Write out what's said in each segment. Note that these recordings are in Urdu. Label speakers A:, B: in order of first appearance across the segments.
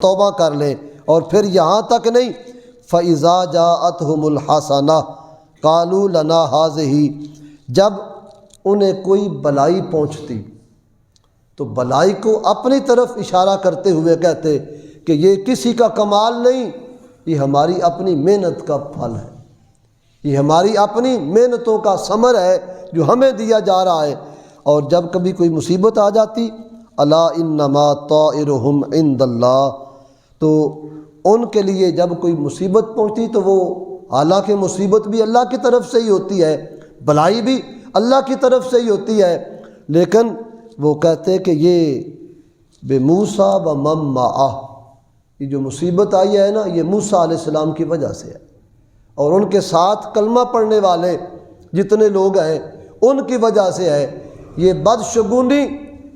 A: توبہ کر لیں۔ اور پھر یہاں تک نہیں، فَإِذَا جَاءَتْهُمُ الْحَسَنَةُ قَالُوا لَنَا هَٰذِهِ، جب انہیں کوئی بلائی پہنچتی تو بلائی کو اپنی طرف اشارہ کرتے ہوئے کہتے کہ یہ کسی کا کمال نہیں، یہ ہماری اپنی محنت کا پھل ہے، یہ ہماری اپنی محنتوں کا ثمر ہے جو ہمیں دیا جا رہا ہے۔ اور جب کبھی کوئی مصیبت آ جاتی، الا انما طائرهم عند اللہ، تو ان کے لیے جب کوئی مصیبت پہنچتی تو وہ، حالانکہ مصیبت بھی اللہ کی طرف سے ہی ہوتی ہے، بلائی بھی اللہ کی طرف سے ہی ہوتی ہے، لیکن وہ کہتے کہ یہ بموسیٰ ومن معہ، یہ جو مصیبت آئی ہے نا، یہ موسیٰ علیہ السلام کی وجہ سے ہے، اور ان کے ساتھ کلمہ پڑھنے والے جتنے لوگ ہیں ان کی وجہ سے ہے۔ یہ بدشگونی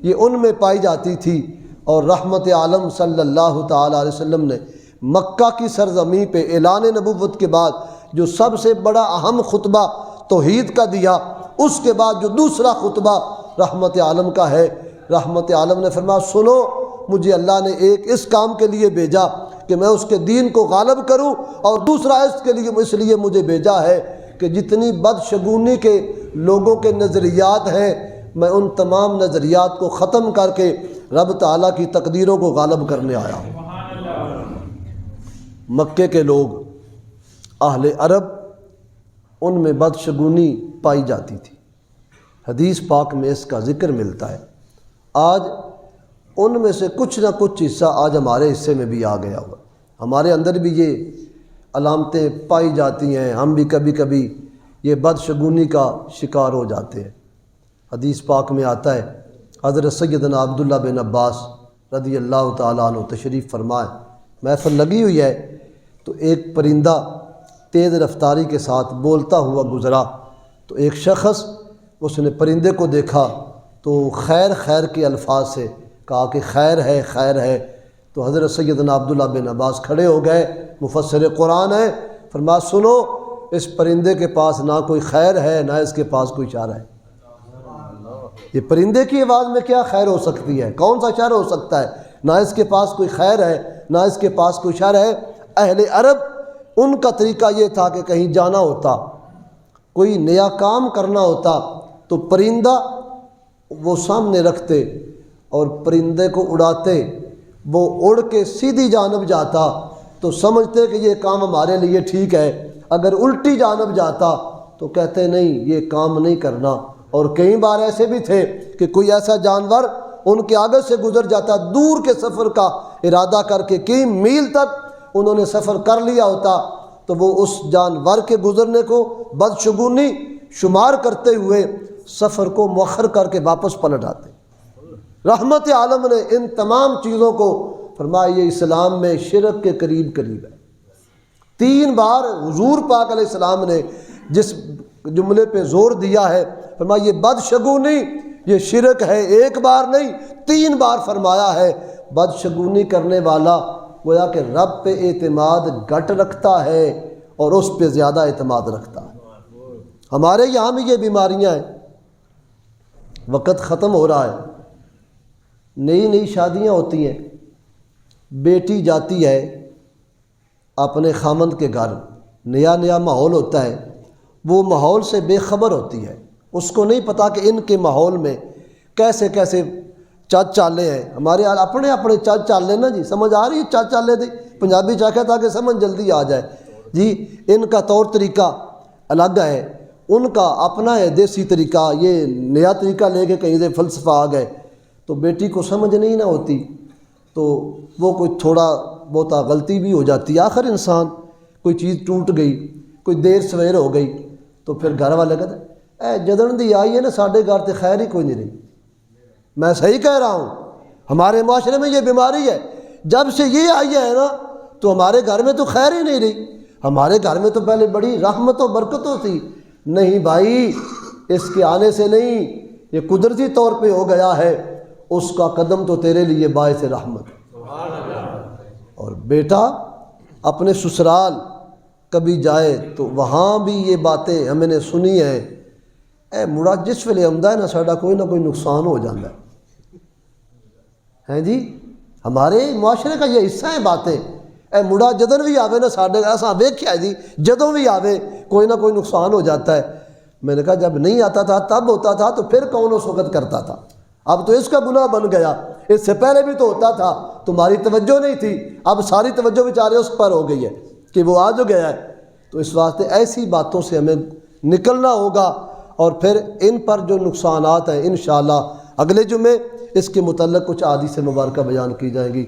A: یہ ان میں پائی جاتی تھی، اور رحمت عالم صلی اللہ تعالیٰ علیہ وسلم نے مکہ کی سرزمین پہ اعلان نبوت کے بعد جو سب سے بڑا اہم خطبہ توحید کا دیا، اس کے بعد جو دوسرا خطبہ رحمت عالم کا ہے، رحمت عالم نے فرمایا سنو، مجھے اللہ نے ایک اس کام کے لیے بھیجا کہ میں اس کے دین کو غالب کروں، اور دوسرا اس لیے مجھے بھیجا ہے کہ جتنی بدشگونی کے لوگوں کے نظریات ہیں، میں ان تمام نظریات کو ختم کر کے رب تعالیٰ کی تقدیروں کو غالب کرنے آیا ہوں۔ مکے کے لوگ اہل عرب، ان میں بدشگونی پائی جاتی تھی، حدیث پاک میں اس کا ذکر ملتا ہے۔ آج ان میں سے کچھ نہ کچھ حصہ آج ہمارے حصے میں بھی آ گیا ہوا، ہمارے اندر بھی یہ علامتیں پائی جاتی ہیں، ہم بھی کبھی کبھی یہ بدشگونی کا شکار ہو جاتے ہیں۔ حدیث پاک میں آتا ہے، حضرت سیدنا عبداللہ بن عباس رضی اللہ تعالیٰ عنہ تشریف فرمائے، محفل لگی ہوئی ہے تو ایک پرندہ تیز رفتاری کے ساتھ بولتا ہوا گزرا، تو ایک شخص اس نے پرندے کو دیکھا تو خیر خیر کے الفاظ سے کہا کہ خیر ہے خیر ہے، تو حضرت سیدنا عبداللہ بن عباس کھڑے ہو گئے، مفسر قرآن ہے، فرمایا سنو، اس پرندے کے پاس نہ کوئی خیر ہے نہ اس کے پاس کوئی شر ہے۔ یہ پرندے کی آواز میں کیا خیر ہو سکتی ہے، کون سا شر ہو سکتا ہے؟ نہ اس کے پاس کوئی خیر ہے نہ اس کے پاس کوئی شر ہے۔ اہل عرب ان کا طریقہ یہ تھا کہ کہیں جانا ہوتا، کوئی نیا کام کرنا ہوتا تو پرندہ وہ سامنے رکھتے اور پرندے کو اڑاتے، وہ اڑ کے سیدھی جانب جاتا تو سمجھتے کہ یہ کام ہمارے لیے ٹھیک ہے، اگر الٹی جانب جاتا تو کہتے نہیں یہ کام نہیں کرنا۔ اور کئی بار ایسے بھی تھے کہ کوئی ایسا جانور ان کے آگے سے گزر جاتا، دور کے سفر کا ارادہ کر کے کئی میل تک انہوں نے سفر کر لیا ہوتا، تو وہ اس جانور کے گزرنے کو بدشگونی شمار کرتے ہوئے سفر کو مؤخر کر کے واپس پلٹ آتے۔ رحمت عالم نے ان تمام چیزوں کو فرمایا یہ اسلام میں شرک کے قریب قریب ہے۔ 3 بار حضور پاک علیہ السلام نے جس جملے پہ زور دیا ہے، فرمایا یہ بدشگونی یہ شرک ہے، 1 بار نہیں 3 بار فرمایا ہے۔ بدشگونی کرنے والا گویا کہ رب پہ اعتماد گھٹ رکھتا ہے اور اس پہ زیادہ اعتماد رکھتا ہے۔ ہمارے یہاں بھی یہ بیماریاں ہیں، وقت ختم ہو رہا ہے، نئی شادیاں ہوتی ہیں، بیٹی جاتی ہے اپنے خامند کے گھر، نیا ماحول ہوتا ہے، وہ ماحول سے بے خبر ہوتی ہے، اس کو نہیں پتا کہ ان کے ماحول میں کیسے کیسے چل چالے ہیں۔ ہمارے اپنے چل چالے نا جی، سمجھ آ رہی ہے چل چالے دی پنجابی چاہے تاکہ سمجھ جلدی آ جائے جی، ان کا طور طریقہ الگ ہے، ان کا اپنا ہے دیسی طریقہ، یہ نیا طریقہ لے کے کہیں سے فلسفہ آ گئے تو بیٹی کو سمجھ نہیں نہ ہوتی، تو وہ کوئی تھوڑا بہت غلطی بھی ہو جاتی ہے، آخر انسان کوئی چیز ٹوٹ گئی، کوئی دیر سویر ہو گئی تو پھر گھر والے کہتے اے جدن دی آئی ہے نا ساڈے گھر تے خیر ہی کوئی نہیں رہی۔ میں صحیح کہہ رہا ہوں، ہمارے معاشرے میں یہ بیماری ہے، جب سے یہ آئی ہے نا تو ہمارے گھر میں تو خیر ہی نہیں رہی، ہمارے گھر میں تو پہلے بڑی رحمت و برکتوں تھی۔ نہیں بھائی، اس کے آنے سے نہیں، یہ قدرتی طور پہ ہو گیا ہے، اس کا قدم تو تیرے لیے باعث رحمت۔ اور بیٹا اپنے سسرال کبھی جائے تو وہاں بھی یہ باتیں ہم نے سنی ہیں، اے مڑا جس ویلے آمدا ہے نا ساڈا کوئی نہ کوئی نقصان ہو جاتا ہے جی، ہمارے معاشرے کا یہ حصہ ہیں باتیں. اے مڑا جدن بھی آوے نا ساڈے اساں ویکھیا جی جدوں بھی آوے کوئی نہ کوئی نقصان ہو جاتا ہے. میں نے کہا جب نہیں آتا تھا تب ہوتا تھا تو پھر کون اس وقت کرتا تھا؟ اب تو اس کا گناہ بن گیا. اس سے پہلے بھی تو ہوتا تھا, تمہاری توجہ نہیں تھی, اب ساری توجہ بیچارے اس پر ہو گئی ہے کہ وہ آ جو گیا ہے. تو اس واسطے ایسی باتوں سے ہمیں نکلنا ہوگا, اور پھر ان پر جو نقصانات ہیں انشاءاللہ اگلے جمعے اس کے متعلق کچھ احادیث مبارکہ بیان کی جائیں گی.